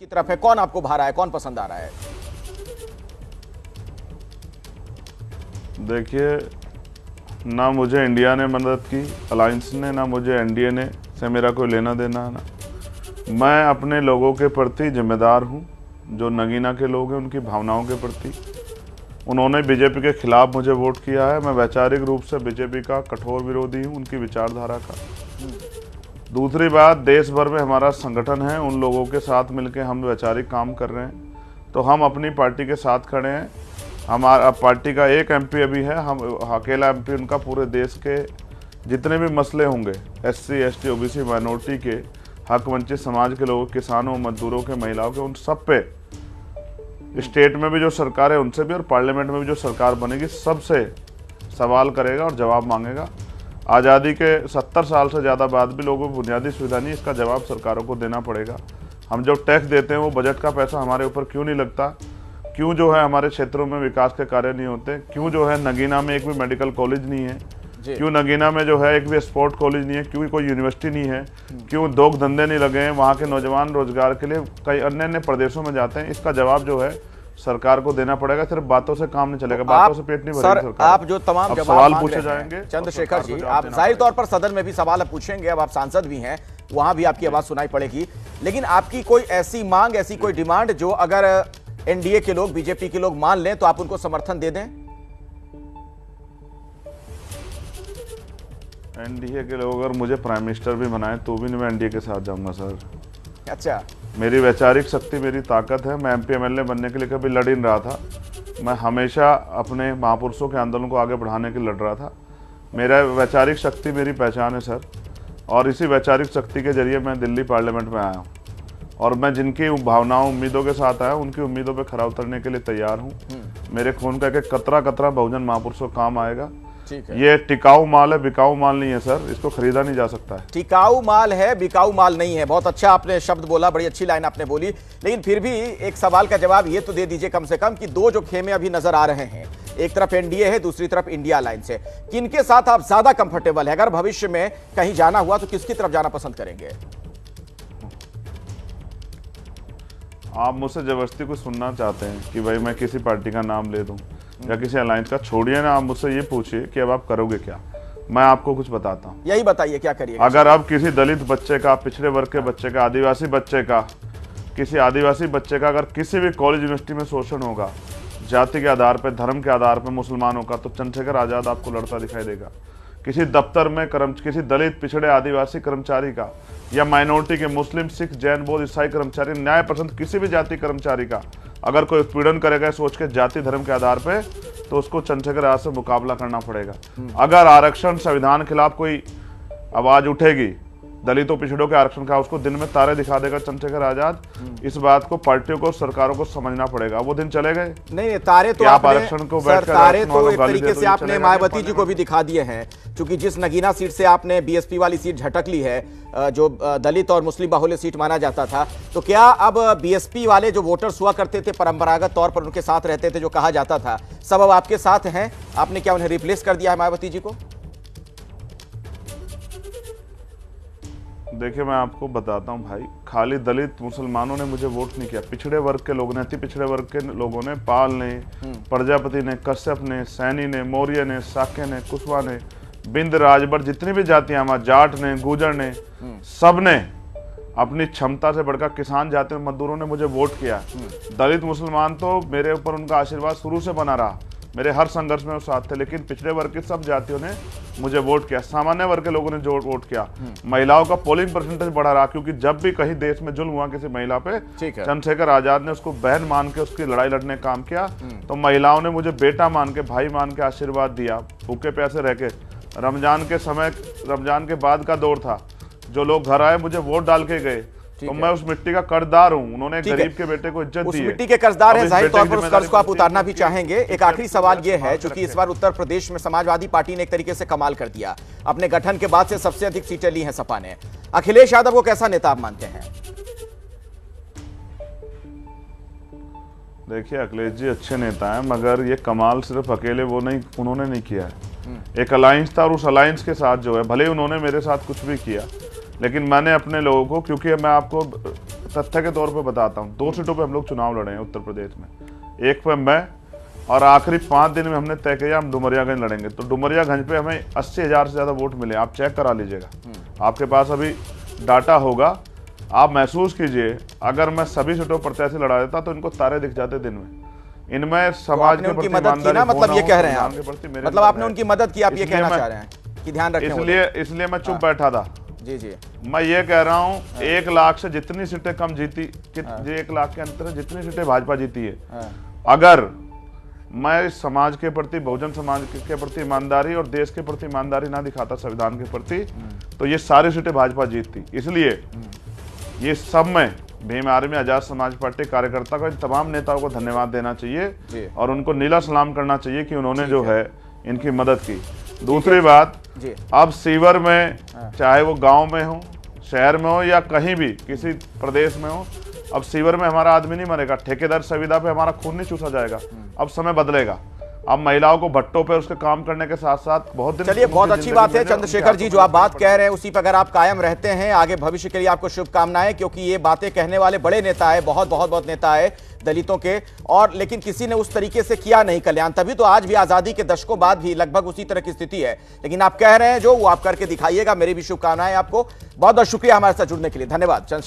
की तरफ है, कौन आपको भा रहा है, कौन पसंद आ रहा है? देखिए, ना मुझे इंडिया ने मदद की, अलायंस ने, ना मुझे एनडीए ने से मेरा कोई लेना देना है ना। मैं अपने लोगों के प्रति जिम्मेदार हूं, जो नगीना के लोग हैं उनकी भावनाओं के प्रति। उन्होंने बीजेपी के खिलाफ मुझे वोट किया है। मैं वैचारिक रूप से बीजेपी का कठोर विरोधी हूं, उनकी विचारधारा का। दूसरी बात, देश भर में हमारा संगठन है, उन लोगों के साथ मिलकर हम वैचारिक काम कर रहे हैं, तो हम अपनी पार्टी के साथ खड़े हैं। हमारा पार्टी का एक एमपी अभी है, हम अकेला एमपी उनका पूरे देश के जितने भी मसले होंगे, एससी, एसटी, ओबीसी, माइनॉरिटी के, हक वंचित समाज के लोगों, किसानों, मजदूरों के, महिलाओं के, उन सब पे स्टेट में भी जो सरकार है उनसे भी, और पार्लियामेंट में भी जो सरकार बनेगी सबसे सवाल करेगा और जवाब मांगेगा। आज़ादी के 70 साल से ज़्यादा बाद भी लोगों को बुनियादी सुविधा नहीं, इसका जवाब सरकारों को देना पड़ेगा। हम जो टैक्स देते हैं वो बजट का पैसा हमारे ऊपर क्यों नहीं लगता? क्यों जो है हमारे क्षेत्रों में विकास के कार्य नहीं होते? क्यों जो है नगीना में एक भी मेडिकल कॉलेज नहीं है? क्यों नगीना में जो है एक भी स्पोर्ट कॉलेज नहीं है? क्यों कोई यूनिवर्सिटी नहीं है? क्यों उद्योग धंधे नहीं लगे हैं? वहाँ के नौजवान रोजगार के लिए कई अन्य प्रदेशों में जाते हैं। इसका जवाब जो है सरकार को देना पड़ेगा। सिर्फ बातों से काम नहीं चलेगा, बातों से पेट नहीं भरेगा सरकार। आप जो तमाम सवाल पूछे जाएंगे चंद्रशेखर जी, आप जाहिर तौर पर सदन में भी सवाल पूछेंगे, अब आप सांसद भी हैं, वहां भी आपकी आवाज सुनाई पड़ेगी। लेकिन आपकी कोई ऐसी मांग, ऐसी कोई डिमांड जो अगर एनडीए के लोग, बीजेपी के लोग मान लें तो आप उनको समर्थन दे दें? एनडीए के लोग अगर मुझे प्राइम मिनिस्टर भी बनाए तो भी मैं एनडीए के साथ जाऊंगा सर। अच्छा, मेरी वैचारिक शक्ति मेरी ताकत है। मैं एमपी एमएलए बनने के लिए कभी लड़ ही नहीं रहा था। मैं हमेशा अपने महापुरुषों के आंदोलन को आगे बढ़ाने के लिए लड़ रहा था। मेरा वैचारिक शक्ति मेरी पहचान है सर, और इसी वैचारिक शक्ति के जरिए मैं दिल्ली पार्लियामेंट में आया हूँ, और मैं जिनकी भावनाओं, उम्मीदों के साथ आया उनकी उम्मीदों पर खरा उतरने के लिए तैयार हूँ। मेरे खून का एक कतरा कतरा बहुजन महापुरुषों काम आएगा। ये टिकाऊ माल है, बिकाऊ माल नहीं है सर, इसको खरीदा नहीं जा सकता है। टिकाऊ माल है, बिकाऊ माल नहीं है। बहुत अच्छा आपने शब्द बोला, बड़ी अच्छी लाइन आपने बोली। लेकिन फिर भी एक सवाल का जवाब ये तो दे दीजिए कम से कम कि दो जो खेमे अभी नजर आ रहे हैं, एक तरफ एनडीए है, दूसरी तरफ इंडिया अलायंस है, किनके साथ आप ज्यादा कंफर्टेबल है? अगर भविष्य में कहीं जाना हुआ तो किसकी तरफ जाना पसंद करेंगे? आप मुझसे जबरदस्ती कुछ सुनना चाहते हैं कि भाई मैं किसी पार्टी का नाम ले दूं या किसी अलायंस का? छोड़िए ना, आप मुझसे ये पूछिए कि अब आप करोगे क्या। मैं आपको कुछ बताता हूँ। यही बताइए, क्या करिएगा? अगर अब किसी दलित बच्चे का, पिछड़े वर्ग के बच्चे का, आदिवासी बच्चे का, किसी आदिवासी बच्चे का अगर किसी भी कॉलेज यूनिवर्सिटी में शोषण होगा जाति के आधार पर, धर्म के आधार पर, मुसलमानों का, तो चंद्रशेखर आजाद आपको लड़ता दिखाई देगा। किसी दफ्तर में किसी दलित, पिछड़े, आदिवासी कर्मचारी का, या माइनॉरिटी के मुस्लिम, सिख, जैन, बौद्ध, ईसाई कर्मचारी, न्याय पसंद किसी भी जाति कर्मचारी का अगर कोई उत्पीड़न करेगा सोच के जाति धर्म के आधार पे, तो उसको चंद्रशेखर आजाद से मुकाबला करना पड़ेगा। अगर आरक्षण संविधान के खिलाफ कोई आवाज उठेगी, दलितों पिछड़ों के आरक्षण का, उसको दिन में तारे दिखा देगा चंद्रशेखर आजाद। इस बात को पार्टियों को, सरकारों को समझना पड़ेगा। वो दिन चले गए? नहीं, तारे तो आप आरक्षण को बैठकर तारे तो एक तरीके से आपने मायावती जी को भी दिखा दिए हैं, क्योंकि जिस नगीना सीट से आपने बीएसपी वाली सीट झटक ली है, जो दलित और मुस्लिम बाहुल्य सीट माना जाता था, तो क्या अब बीएसपी वाले जो वोटर्स हुआ करते थे, परंपरागत तौर पर उनके साथ रहते थे, जो कहा जाता था, सब अब आपके साथ हैं? आपने क्या उन्हें रिप्लेस कर दिया है, मायावती जी को? देखिए, मैं आपको बताता हूं भाई, खाली दलित मुसलमानों ने मुझे वोट नहीं किया, पिछड़े वर्ग के लोगों ने, अति पिछड़े वर्ग के लोगों ने, पाल ने, प्रजापति ने, कश्यप ने, सैनी ने, मौर्य ने, साक्य ने, कुशवा ने, बिंद, राजभर, जितनी भी जातियां, हमारे जाट ने, गुर्जर ने, सब ने अपनी क्षमता से बढ़कर, किसान जाति में मजदूरों ने मुझे वोट किया। दलित मुसलमान तो मेरे ऊपर उनका आशीर्वाद शुरू से बना रहा, मेरे हर संघर्ष में वो साथ थे। लेकिन पिछड़े वर्ग की सब जातियों ने मुझे वोट किया, सामान्य वर्ग के लोगों ने जो वोट किया। महिलाओं का पोलिंग परसेंटेज बढ़ा रहा, क्योंकि जब भी कहीं देश में जुल्म हुआ किसी महिला पे, चंद्रशेखर आजाद ने उसको बहन मान के उसकी लड़ाई लड़ने का काम किया। तो महिलाओं ने मुझे बेटा मान के, भाई मान के आशीर्वाद दिया। भूखे प्यासे रह के, रमजान के समय, रमजान के बाद का दौर था, जो लोग घर आए मुझे वोट डाल के गए, तो मैं उस मिट्टी का कर्जदार हूं। उन्होंने गरीब के बेटे को इज्जत दी है, उस मिट्टी के कर्जदार हैं, जाहिर तौर पर उस कर्ज को आप उतारना भी चाहेंगे। एक आखिरी सवाल ये है, क्योंकि इस बार उत्तर प्रदेश में समाजवादी पार्टी ने एक तरीके से कमाल कर दिया, अपने गठन के बाद से सबसे अधिक सीटें ली हैं सपा ने। अखिलेश यादव को कैसा नेता आप मानते हैं? देखिए, अखिलेश जी अच्छे नेता हैं, मगर ये कमाल सिर्फ अकेले उन्होंने नहीं किया है। एक अलायंस था, और उस अलायंस के साथ जो है, भले ही उन्होंने मेरे साथ कुछ भी किया, लेकिन मैंने अपने लोगों को, क्योंकि मैं आपको सत्य के तौर पे बताता हूँ, 2 सीटों पे हम लोग चुनाव लड़े हैं उत्तर प्रदेश में। एक पे मैं, और आखिरी 5 दिन में हमने तय किया हम डुमरियागंज लड़ेंगे। तो डुमरियागंज पे हमें 80,000 से ज़्यादा वोट मिले। आप चेक करा लीजिएगा, आपके पास अभी डाटा होगा, आप महसूस कीजिए। अगर मैं सभी सीटों पर प्रत्याशी लड़ा देता तो इनको तारे दिख जाते दिन में। इनमें समाज के प्रति मदद की ना, मतलब ये कह रहे हैं आप, मतलब आपने उनकी मदद की, आप ये कहना चाह रहे हैं कि ध्यान रखें। इसलिए मैं चुप बैठा था। जी। मैं ये कह रहा हूँ 1 लाख से जितनी सीटें कम जीती, 1 लाख के अंतर जितनी सीटें भाजपा जीती है, अगर मैं इस समाज के प्रति, बहुजन समाज के प्रति ईमानदारी और देश के प्रति ईमानदारी ना दिखाता, संविधान के प्रति, तो ये सारी सीटें भाजपा जीतती। इसलिए ये सब में भीम आर्मी, आजाद समाज पार्टी कार्यकर्ता को, इन तमाम नेताओं को धन्यवाद देना चाहिए और उनको नीला सलाम करना चाहिए कि उन्होंने जो है इनकी मदद की। दूसरी बात, अब सीवर में, चाहे वो गांव में हो, शहर में हो या कहीं भी किसी प्रदेश में हो, अब सीवर में हमारा आदमी नहीं मरेगा, ठेकेदार संविदा पे हमारा खून नहीं चूसा जाएगा। अब समय बदलेगा। अब महिलाओं को भट्टों पे उसके काम करने के साथ साथ बहुत दिन। चलिए, बहुत अच्छी बात है चंद्रशेखर जी, जो आप बात कह रहे हैं उसी पर अगर आप कायम रहते हैं, आगे भविष्य के लिए आपको शुभकामनाएं, क्योंकि ये बातें कहने वाले बड़े नेता है, बहुत नेता है दलितों के, और लेकिन किसी ने उस तरीके से किया नहीं कल्याण। तभी तो आज भी आजादी के दशकों बाद भी लगभग उसी तरह की स्थिति है। लेकिन आप कह रहे हैं जो, वो आप करके दिखाइएगा। मेरी भी शुभकामनाएं आपको। बहुत शुक्रिया हमारे साथ जुड़ने के लिए, धन्यवाद चंद्रशेखर।